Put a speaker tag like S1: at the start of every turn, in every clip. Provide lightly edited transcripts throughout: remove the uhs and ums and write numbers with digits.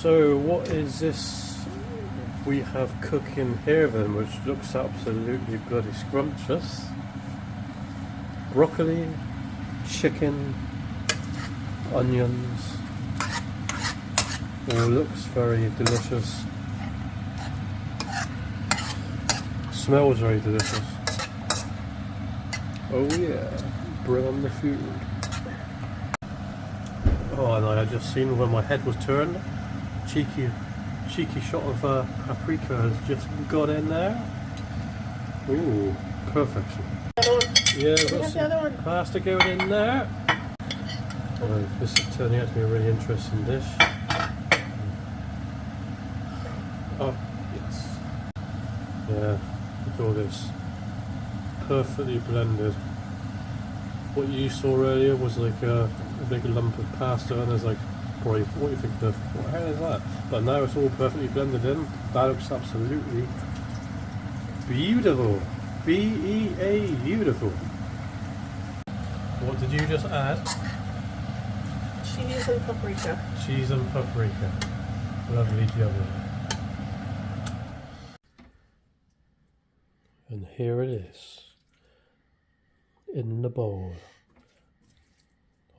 S1: So what is this we have cooking here then, which looks absolutely bloody scrumptious? Broccoli, chicken, onions, all looks very delicious. Smells very delicious. Oh yeah, bring on the food. Oh, and I had just seen when my head was turned, cheeky shot of paprika has just got in there. Ooh, perfection. Yeah, got the other one. Pasta going in there. Oh, this is turning out to be a really interesting dish. Oh, yes. Yeah, look at all this. Perfectly blended. What you saw earlier was like a big lump of pasta, and there's like probably what you think of. What the hell is that? But now it's all perfectly blended in. That looks absolutely beautiful. B-E-A, beautiful. What did you just add?
S2: Cheese and paprika.
S1: Cheese and paprika. Lovely jubbly. And here it is. In the bowl.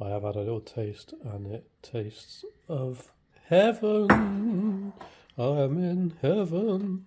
S1: I have had a little taste and it tastes of heaven. I am in heaven.